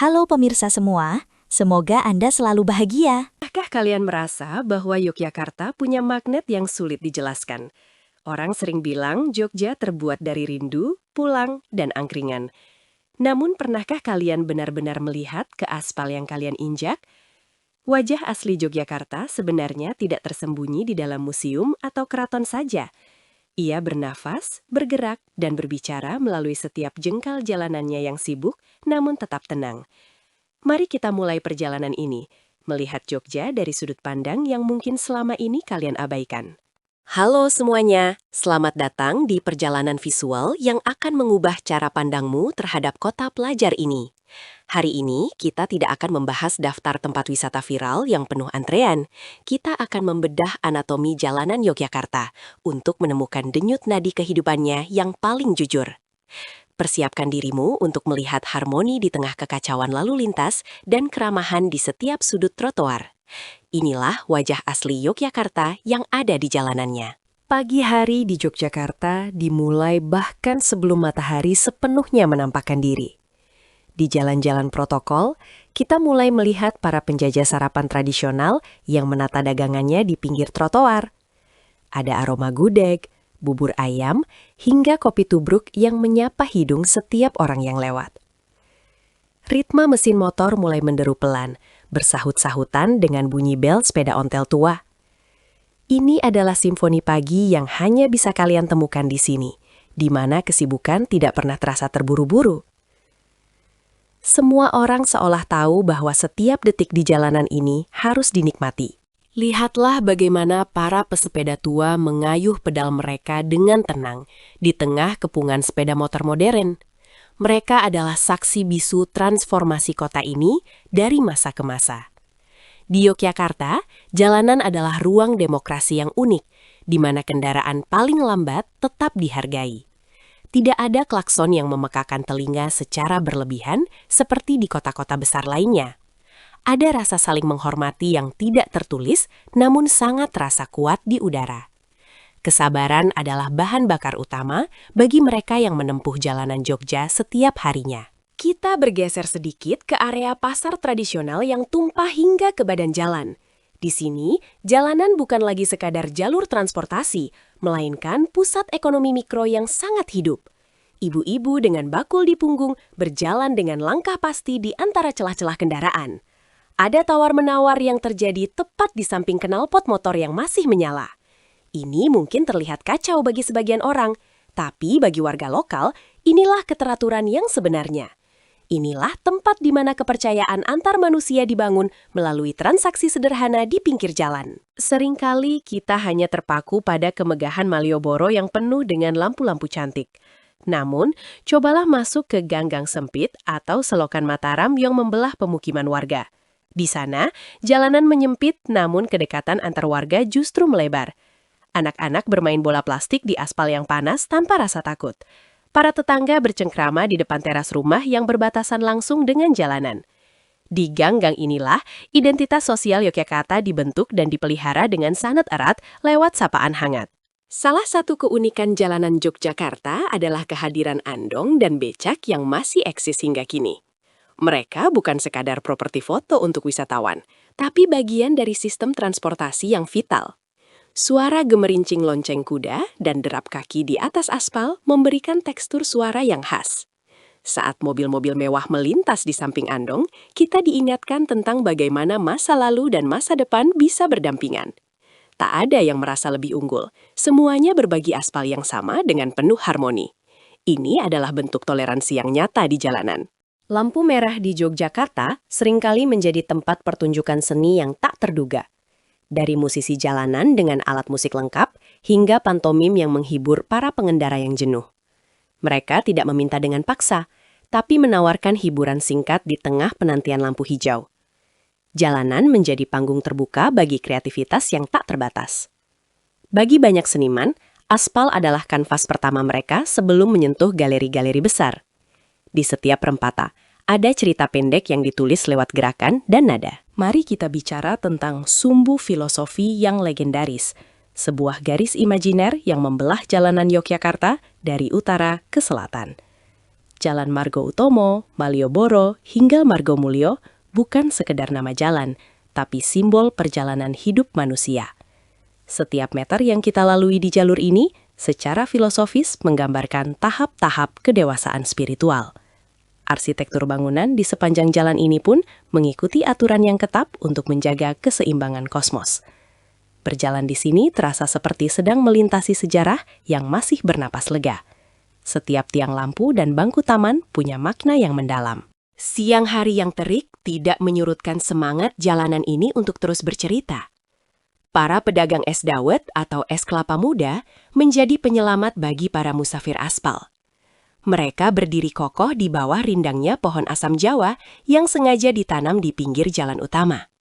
Halo pemirsa semua, semoga Anda selalu bahagia. Apakah kalian merasa bahwa Yogyakarta punya magnet yang sulit dijelaskan? Orang sering bilang Jogja terbuat dari rindu, pulang, dan angkringan. Namun pernahkah kalian benar-benar melihat ke aspal yang kalian injak? Wajah asli Yogyakarta sebenarnya tidak tersembunyi di dalam museum atau keraton saja. Ia bernafas, bergerak, dan berbicara melalui setiap jengkal jalanannya yang sibuk, namun tetap tenang. Mari kita mulai perjalanan ini, melihat Jogja dari sudut pandang yang mungkin selama ini kalian abaikan. Halo semuanya, selamat datang di perjalanan visual yang akan mengubah cara pandangmu terhadap kota pelajar ini. Hari ini kita tidak akan membahas daftar tempat wisata viral yang penuh antrean. Kita akan membedah anatomi jalanan Yogyakarta untuk menemukan denyut nadi kehidupannya yang paling jujur. Persiapkan dirimu untuk melihat harmoni di tengah kekacauan lalu lintas dan keramahan di setiap sudut trotoar. Inilah wajah asli Yogyakarta yang ada di jalanannya. Pagi hari di Yogyakarta dimulai bahkan sebelum matahari sepenuhnya menampakkan diri. Di jalan-jalan protokol, kita mulai melihat para penjajah sarapan tradisional yang menata dagangannya di pinggir trotoar. Ada aroma gudeg, bubur ayam, hingga kopi tubruk yang menyapa hidung setiap orang yang lewat. Ritme mesin motor mulai menderu pelan, bersahut-sahutan dengan bunyi bel sepeda ontel tua. Ini adalah simfoni pagi yang hanya bisa kalian temukan di sini, di mana kesibukan tidak pernah terasa terburu-buru. Semua orang seolah tahu bahwa setiap detik di jalanan ini harus dinikmati. Lihatlah bagaimana para pesepeda tua mengayuh pedal mereka dengan tenang di tengah kepungan sepeda motor modern. Mereka adalah saksi bisu transformasi kota ini dari masa ke masa. Di Yogyakarta, jalanan adalah ruang demokrasi yang unik, di mana kendaraan paling lambat tetap dihargai. Tidak ada klakson yang memekakan telinga secara berlebihan seperti di kota-kota besar lainnya. Ada rasa saling menghormati yang tidak tertulis, namun sangat terasa kuat di udara. Kesabaran adalah bahan bakar utama bagi mereka yang menempuh jalanan Jogja setiap harinya. Kita bergeser sedikit ke area pasar tradisional yang tumpah hingga ke badan jalan. Di sini, jalanan bukan lagi sekadar jalur transportasi, melainkan pusat ekonomi mikro yang sangat hidup. Ibu-ibu dengan bakul di punggung berjalan dengan langkah pasti di antara celah-celah kendaraan. Ada tawar-menawar yang terjadi tepat di samping knalpot motor yang masih menyala. Ini mungkin terlihat kacau bagi sebagian orang, tapi bagi warga lokal, inilah keteraturan yang sebenarnya. Inilah tempat di mana kepercayaan antar manusia dibangun melalui transaksi sederhana di pinggir jalan. Seringkali kita hanya terpaku pada kemegahan Malioboro yang penuh dengan lampu-lampu cantik. Namun, cobalah masuk ke gang-gang sempit atau selokan Mataram yang membelah pemukiman warga. Di sana, jalanan menyempit namun kedekatan antar warga justru melebar. Anak-anak bermain bola plastik di aspal yang panas tanpa rasa takut. Para tetangga bercengkrama di depan teras rumah yang berbatasan langsung dengan jalanan. Di gang-gang inilah, identitas sosial Yogyakarta dibentuk dan dipelihara dengan sangat erat lewat sapaan hangat. Salah satu keunikan jalanan Yogyakarta adalah kehadiran andong dan becak yang masih eksis hingga kini. Mereka bukan sekadar properti foto untuk wisatawan, tapi bagian dari sistem transportasi yang vital. Suara gemerincing lonceng kuda dan derap kaki di atas aspal memberikan tekstur suara yang khas. Saat mobil-mobil mewah melintas di samping andong, kita diingatkan tentang bagaimana masa lalu dan masa depan bisa berdampingan. Tak ada yang merasa lebih unggul, semuanya berbagi aspal yang sama dengan penuh harmoni. Ini adalah bentuk toleransi yang nyata di jalanan. Lampu merah di Yogyakarta seringkali menjadi tempat pertunjukan seni yang tak terduga. Dari musisi jalanan dengan alat musik lengkap, hingga pantomim yang menghibur para pengendara yang jenuh. Mereka tidak meminta dengan paksa, tapi menawarkan hiburan singkat di tengah penantian lampu hijau. Jalanan menjadi panggung terbuka bagi kreativitas yang tak terbatas. Bagi banyak seniman, aspal adalah kanvas pertama mereka sebelum menyentuh galeri-galeri besar. Di setiap perempatan, ada cerita pendek yang ditulis lewat gerakan dan nada. Mari kita bicara tentang sumbu filosofi yang legendaris, sebuah garis imajiner yang membelah jalanan Yogyakarta dari utara ke selatan. Jalan Margo Utomo, Malioboro, hingga Margomulyo bukan sekedar nama jalan, tapi simbol perjalanan hidup manusia. Setiap meter yang kita lalui di jalur ini secara filosofis menggambarkan tahap-tahap kedewasaan spiritual. Arsitektur bangunan di sepanjang jalan ini pun mengikuti aturan yang ketat untuk menjaga keseimbangan kosmos. Berjalan di sini terasa seperti sedang melintasi sejarah yang masih bernapas lega. Setiap tiang lampu dan bangku taman punya makna yang mendalam. Siang hari yang terik tidak menyurutkan semangat jalanan ini untuk terus bercerita. Para pedagang es dawet atau es kelapa muda menjadi penyelamat bagi para musafir aspal. Mereka berdiri kokoh di bawah rindangnya pohon asam Jawa yang sengaja ditanam di pinggir jalan utama.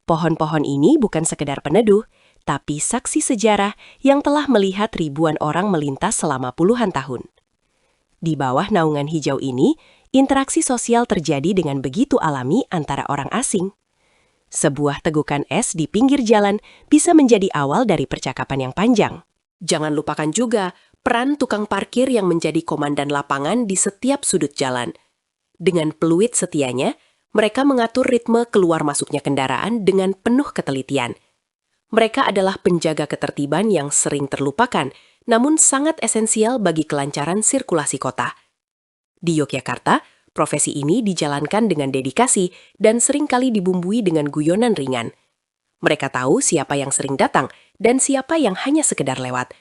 Pohon-pohon ini bukan sekedar peneduh, tapi saksi sejarah yang telah melihat ribuan orang melintas selama puluhan tahun. Di bawah naungan hijau ini, interaksi sosial terjadi dengan begitu alami antara orang asing. Sebuah tegukan es di pinggir jalan bisa menjadi awal dari percakapan yang panjang. Jangan lupakan juga peran tukang parkir yang menjadi komandan lapangan di setiap sudut jalan. Dengan peluit setianya, mereka mengatur ritme keluar masuknya kendaraan dengan penuh ketelitian. Mereka adalah penjaga ketertiban yang sering terlupakan, namun sangat esensial bagi kelancaran sirkulasi kota. Di Yogyakarta, profesi ini dijalankan dengan dedikasi dan seringkali dibumbui dengan guyonan ringan. Mereka tahu siapa yang sering datang dan siapa yang hanya sekedar lewat.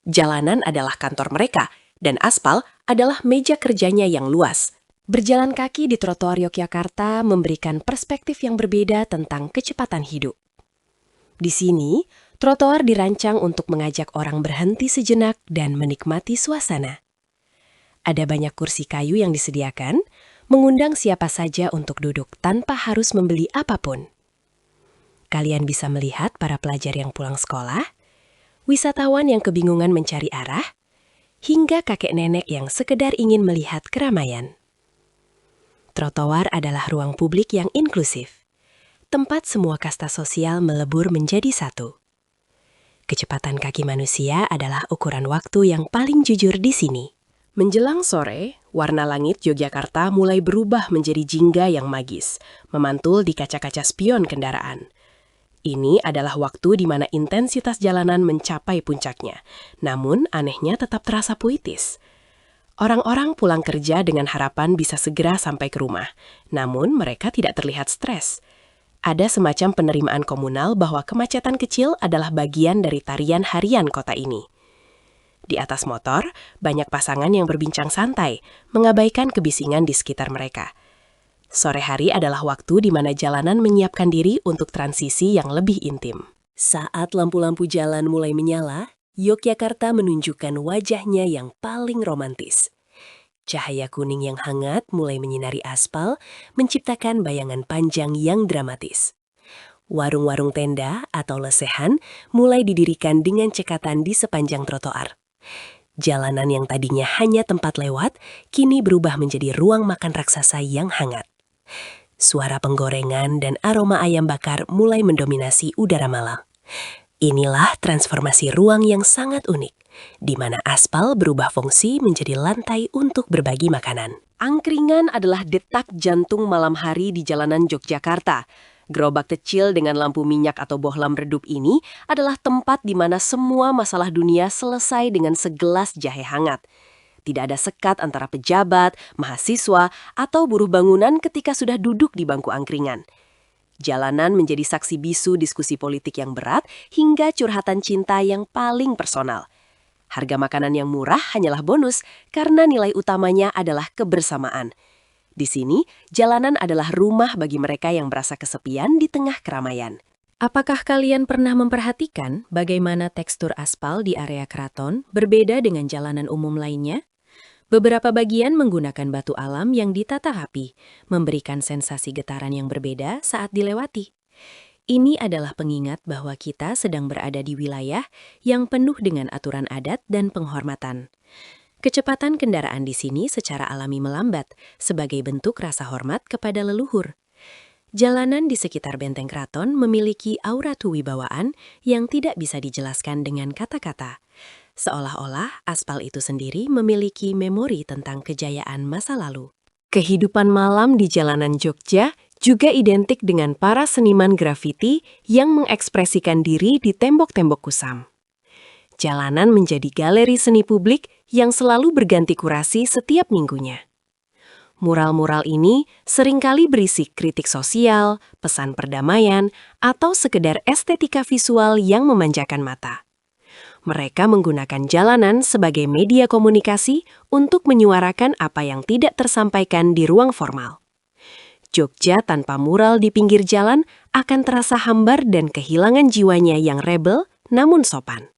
Jalanan adalah kantor mereka, dan aspal adalah meja kerjanya yang luas. Berjalan kaki di trotoar Yogyakarta memberikan perspektif yang berbeda tentang kecepatan hidup. Di sini, trotoar dirancang untuk mengajak orang berhenti sejenak dan menikmati suasana. Ada banyak kursi kayu yang disediakan, mengundang siapa saja untuk duduk tanpa harus membeli apapun. Kalian bisa melihat para pelajar yang pulang sekolah, wisatawan yang kebingungan mencari arah, hingga kakek nenek yang sekedar ingin melihat keramaian. Trotoar adalah ruang publik yang inklusif, tempat semua kasta sosial melebur menjadi satu. Kecepatan kaki manusia adalah ukuran waktu yang paling jujur di sini. Menjelang sore, warna langit Yogyakarta mulai berubah menjadi jingga yang magis, memantul di kaca-kaca spion kendaraan. Ini adalah waktu di mana intensitas jalanan mencapai puncaknya, namun anehnya tetap terasa puitis. Orang-orang pulang kerja dengan harapan bisa segera sampai ke rumah, namun mereka tidak terlihat stres. Ada semacam penerimaan komunal bahwa kemacetan kecil adalah bagian dari tarian harian kota ini. Di atas motor, banyak pasangan yang berbincang santai, mengabaikan kebisingan di sekitar mereka. Sore hari adalah waktu di mana jalanan menyiapkan diri untuk transisi yang lebih intim. Saat lampu-lampu jalan mulai menyala, Yogyakarta menunjukkan wajahnya yang paling romantis. Cahaya kuning yang hangat mulai menyinari aspal, menciptakan bayangan panjang yang dramatis. Warung-warung tenda atau lesehan mulai didirikan dengan cekatan di sepanjang trotoar. Jalanan yang tadinya hanya tempat lewat, kini berubah menjadi ruang makan raksasa yang hangat. Suara penggorengan dan aroma ayam bakar mulai mendominasi udara malam. Inilah transformasi ruang yang sangat unik, di mana aspal berubah fungsi menjadi lantai untuk berbagi makanan. Angkringan adalah detak jantung malam hari di jalanan Yogyakarta. Gerobak kecil dengan lampu minyak atau bohlam redup ini adalah tempat di mana semua masalah dunia selesai dengan segelas jahe hangat. Tidak ada sekat antara pejabat, mahasiswa, atau buruh bangunan ketika sudah duduk di bangku angkringan. Jalanan menjadi saksi bisu diskusi politik yang berat hingga curhatan cinta yang paling personal. Harga makanan yang murah hanyalah bonus karena nilai utamanya adalah kebersamaan. Di sini, jalanan adalah rumah bagi mereka yang merasa kesepian di tengah keramaian. Apakah kalian pernah memperhatikan bagaimana tekstur aspal di area keraton berbeda dengan jalanan umum lainnya? Beberapa bagian menggunakan batu alam yang ditata rapi, memberikan sensasi getaran yang berbeda saat dilewati. Ini adalah pengingat bahwa kita sedang berada di wilayah yang penuh dengan aturan adat dan penghormatan. Kecepatan kendaraan di sini secara alami melambat sebagai bentuk rasa hormat kepada leluhur. Jalanan di sekitar benteng keraton memiliki aura kewibawaan yang tidak bisa dijelaskan dengan kata-kata. seolah-olah aspal itu sendiri memiliki memori tentang kejayaan masa lalu. Kehidupan malam di jalanan Jogja juga identik dengan para seniman grafiti yang mengekspresikan diri di tembok-tembok kusam. Jalanan menjadi galeri seni publik yang selalu berganti kurasi setiap minggunya. Mural-mural ini seringkali berisi kritik sosial, pesan perdamaian, atau sekedar estetika visual yang memanjakan mata. Mereka menggunakan jalanan sebagai media komunikasi untuk menyuarakan apa yang tidak tersampaikan di ruang formal. Jogja tanpa mural di pinggir jalan akan terasa hambar dan kehilangan jiwanya yang rebel namun sopan.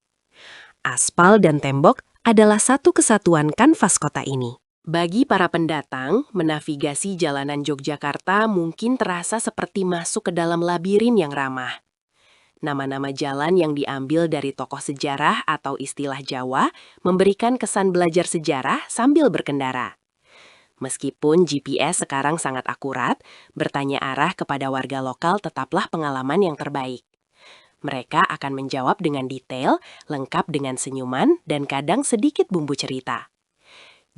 Aspal dan tembok adalah satu kesatuan kanvas kota ini. Bagi para pendatang, menavigasi jalanan Yogyakarta mungkin terasa seperti masuk ke dalam labirin yang ramah. Nama-nama jalan yang diambil dari tokoh sejarah atau istilah Jawa memberikan kesan belajar sejarah sambil berkendara. Meskipun GPS sekarang sangat akurat, bertanya arah kepada warga lokal tetaplah pengalaman yang terbaik. Mereka akan menjawab dengan detail, lengkap dengan senyuman, dan kadang sedikit bumbu cerita.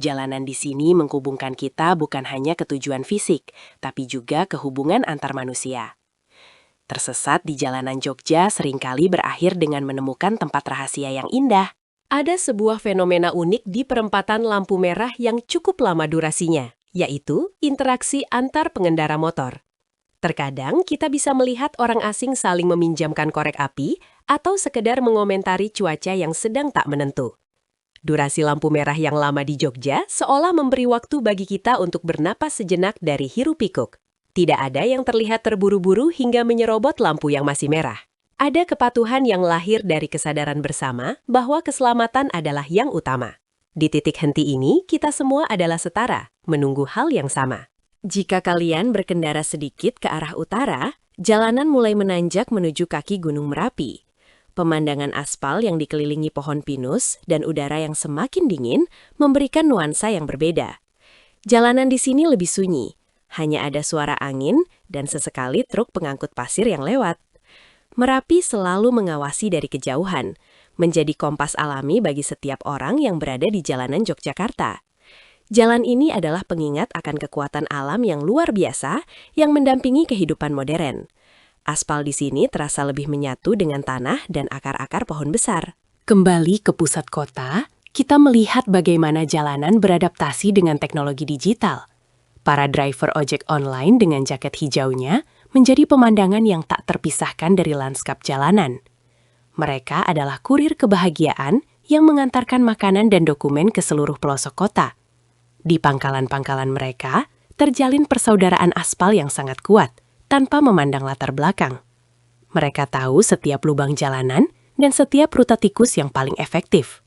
Jalanan di sini menghubungkan kita bukan hanya ke tujuan fisik, tapi juga ke hubungan antar manusia. Tersesat di jalanan Jogja seringkali berakhir dengan menemukan tempat rahasia yang indah. Ada sebuah fenomena unik di perempatan lampu merah yang cukup lama durasinya, yaitu interaksi antar pengendara motor. Terkadang kita bisa melihat orang asing saling meminjamkan korek api atau sekedar mengomentari cuaca yang sedang tak menentu. Durasi lampu merah yang lama di Jogja seolah memberi waktu bagi kita untuk bernapas sejenak dari hiruk-pikuk. Tidak ada yang terlihat terburu-buru hingga menyerobot lampu yang masih merah. Ada kepatuhan yang lahir dari kesadaran bersama bahwa keselamatan adalah yang utama. Di titik henti ini, kita semua adalah setara, menunggu hal yang sama. Jika kalian berkendara sedikit ke arah utara, jalanan mulai menanjak menuju kaki Gunung Merapi. Pemandangan aspal yang dikelilingi pohon pinus dan udara yang semakin dingin memberikan nuansa yang berbeda. Jalanan di sini lebih sunyi, hanya ada suara angin dan sesekali truk pengangkut pasir yang lewat. Merapi selalu mengawasi dari kejauhan, menjadi kompas alami bagi setiap orang yang berada di jalanan Yogyakarta. Jalan ini adalah pengingat akan kekuatan alam yang luar biasa yang mendampingi kehidupan modern. Aspal di sini terasa lebih menyatu dengan tanah dan akar-akar pohon besar. Kembali ke pusat kota, kita melihat bagaimana jalanan beradaptasi dengan teknologi digital. Para driver ojek online dengan jaket hijaunya menjadi pemandangan yang tak terpisahkan dari lanskap jalanan. Mereka adalah kurir kebahagiaan yang mengantarkan makanan dan dokumen ke seluruh pelosok kota. Di pangkalan-pangkalan mereka, terjalin persaudaraan aspal yang sangat kuat, tanpa memandang latar belakang. Mereka tahu setiap lubang jalanan dan setiap rute tikus yang paling efektif.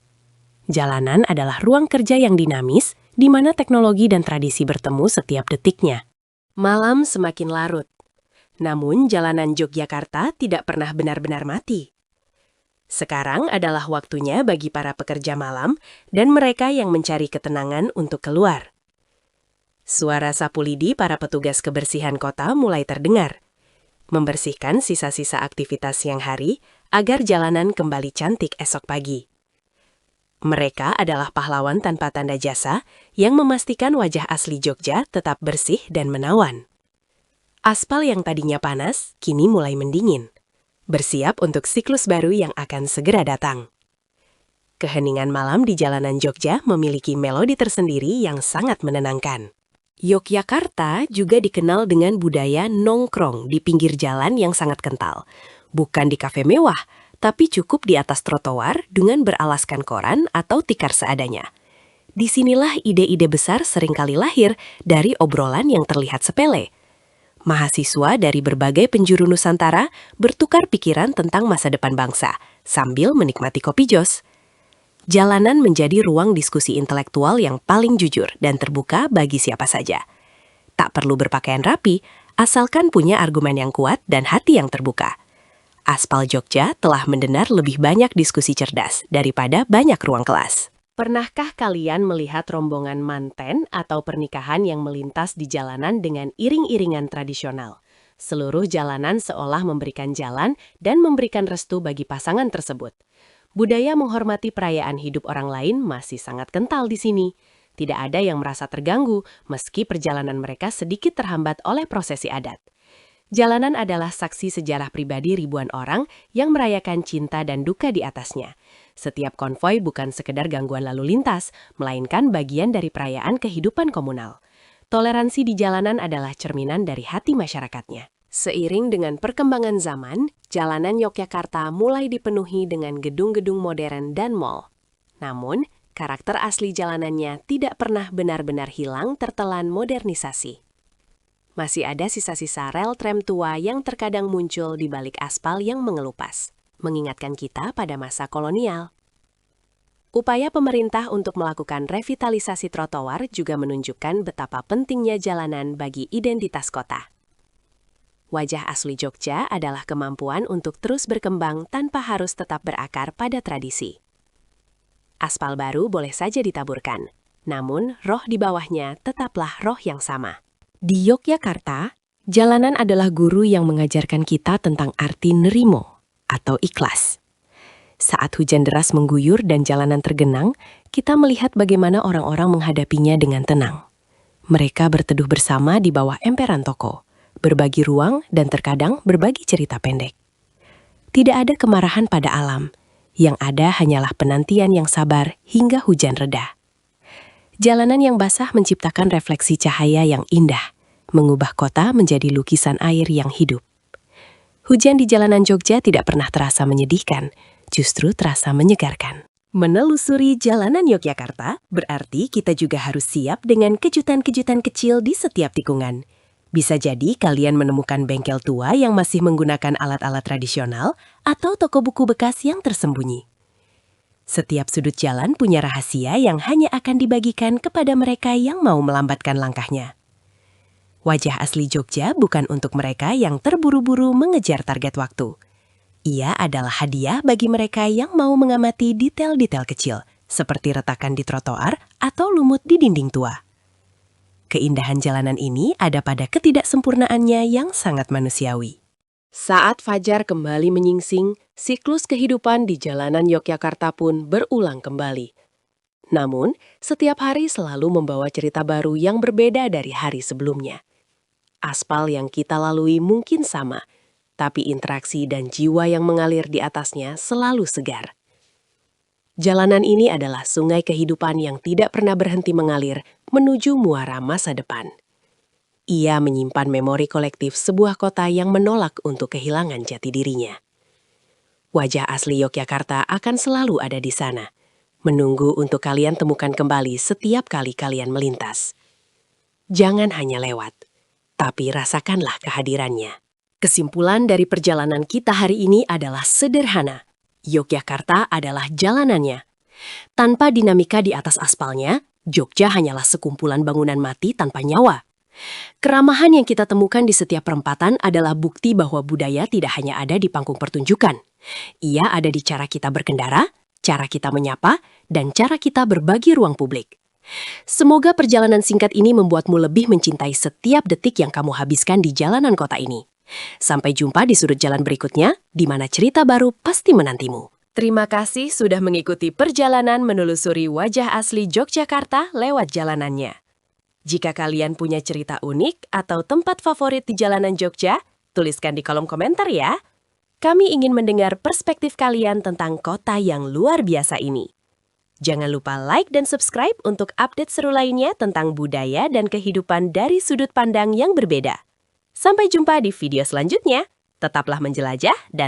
Jalanan adalah ruang kerja yang dinamis, di mana teknologi dan tradisi bertemu setiap detiknya. Malam semakin larut. Namun jalanan Yogyakarta tidak pernah benar-benar mati. Sekarang adalah waktunya bagi para pekerja malam dan mereka yang mencari ketenangan untuk keluar. Suara sapu lidi para petugas kebersihan kota mulai terdengar, membersihkan sisa-sisa aktivitas siang hari agar jalanan kembali cantik esok pagi. Mereka adalah pahlawan tanpa tanda jasa yang memastikan wajah asli Jogja tetap bersih dan menawan. Aspal yang tadinya panas, kini mulai mendingin, bersiap untuk siklus baru yang akan segera datang. Keheningan malam di jalanan Jogja memiliki melodi tersendiri yang sangat menenangkan. Yogyakarta juga dikenal dengan budaya nongkrong di pinggir jalan yang sangat kental. Bukan di kafe mewah, tapi cukup di atas trotoar dengan beralaskan koran atau tikar seadanya. Disinilah ide-ide besar seringkali lahir dari obrolan yang terlihat sepele. Mahasiswa dari berbagai penjuru Nusantara bertukar pikiran tentang masa depan bangsa, sambil menikmati kopi jos. Jalanan menjadi ruang diskusi intelektual yang paling jujur dan terbuka bagi siapa saja. Tak perlu berpakaian rapi, asalkan punya argumen yang kuat dan hati yang terbuka. Aspal Jogja telah mendengar lebih banyak diskusi cerdas daripada banyak ruang kelas. Pernahkah kalian melihat rombongan manten atau pernikahan yang melintas di jalanan dengan iring-iringan tradisional? Seluruh jalanan seolah memberikan jalan dan memberikan restu bagi pasangan tersebut. Budaya menghormati perayaan hidup orang lain masih sangat kental di sini. Tidak ada yang merasa terganggu meski perjalanan mereka sedikit terhambat oleh prosesi adat. Jalanan adalah saksi sejarah pribadi ribuan orang yang merayakan cinta dan duka di atasnya. Setiap konvoi bukan sekedar gangguan lalu lintas, melainkan bagian dari perayaan kehidupan komunal. Toleransi di jalanan adalah cerminan dari hati masyarakatnya. Seiring dengan perkembangan zaman, jalanan Yogyakarta mulai dipenuhi dengan gedung-gedung modern dan mal. Namun, karakter asli jalanannya tidak pernah benar-benar hilang tertelan modernisasi. Masih ada sisa-sisa rel tram tua yang terkadang muncul di balik aspal yang mengelupas, mengingatkan kita pada masa kolonial. Upaya pemerintah untuk melakukan revitalisasi trotoar juga menunjukkan betapa pentingnya jalanan bagi identitas kota. Wajah asli Jogja adalah kemampuan untuk terus berkembang tanpa harus tetap berakar pada tradisi. Aspal baru boleh saja ditaburkan, namun roh di bawahnya tetaplah roh yang sama. Di Yogyakarta, jalanan adalah guru yang mengajarkan kita tentang arti nerimo atau ikhlas. Saat hujan deras mengguyur dan jalanan tergenang, kita melihat bagaimana orang-orang menghadapinya dengan tenang. Mereka berteduh bersama di bawah emperan toko, berbagi ruang dan terkadang berbagi cerita pendek. Tidak ada kemarahan pada alam, yang ada hanyalah penantian yang sabar hingga hujan reda. Jalanan yang basah menciptakan refleksi cahaya yang indah, mengubah kota menjadi lukisan air yang hidup. Hujan di jalanan Jogja tidak pernah terasa menyedihkan, justru terasa menyegarkan. Menelusuri jalanan Yogyakarta berarti kita juga harus siap dengan kejutan-kejutan kecil di setiap tikungan. Bisa jadi kalian menemukan bengkel tua yang masih menggunakan alat-alat tradisional atau toko buku bekas yang tersembunyi. Setiap sudut jalan punya rahasia yang hanya akan dibagikan kepada mereka yang mau melambatkan langkahnya. Wajah asli Jogja bukan untuk mereka yang terburu-buru mengejar target waktu. Ia adalah hadiah bagi mereka yang mau mengamati detail-detail kecil, seperti retakan di trotoar atau lumut di dinding tua. Keindahan jalanan ini ada pada ketidaksempurnaannya yang sangat manusiawi. Saat fajar kembali menyingsing, siklus kehidupan di jalanan Yogyakarta pun berulang kembali. Namun, setiap hari selalu membawa cerita baru yang berbeda dari hari sebelumnya. Aspal yang kita lalui mungkin sama, tapi interaksi dan jiwa yang mengalir di atasnya selalu segar. Jalanan ini adalah sungai kehidupan yang tidak pernah berhenti mengalir menuju muara masa depan. Ia menyimpan memori kolektif sebuah kota yang menolak untuk kehilangan jati dirinya. Wajah asli Yogyakarta akan selalu ada di sana, menunggu untuk kalian temukan kembali setiap kali kalian melintas. Jangan hanya lewat, tapi rasakanlah kehadirannya. Kesimpulan dari perjalanan kita hari ini adalah sederhana. Yogyakarta adalah jalanannya. Tanpa dinamika di atas aspalnya, Jogja hanyalah sekumpulan bangunan mati tanpa nyawa. Keramahan yang kita temukan di setiap perempatan adalah bukti bahwa budaya tidak hanya ada di panggung pertunjukan. Ia ada di cara kita berkendara, cara kita menyapa, dan cara kita berbagi ruang publik. Semoga perjalanan singkat ini membuatmu lebih mencintai setiap detik yang kamu habiskan di jalanan kota ini. Sampai jumpa di sudut jalan berikutnya, di mana cerita baru pasti menantimu. Terima kasih sudah mengikuti perjalanan menelusuri wajah asli Yogyakarta lewat jalanannya. Jika kalian punya cerita unik atau tempat favorit di jalanan Jogja, tuliskan di kolom komentar ya. Kami ingin mendengar perspektif kalian tentang kota yang luar biasa ini. Jangan lupa like dan subscribe untuk update seru lainnya tentang budaya dan kehidupan dari sudut pandang yang berbeda. Sampai jumpa di video selanjutnya. Tetaplah menjelajah dan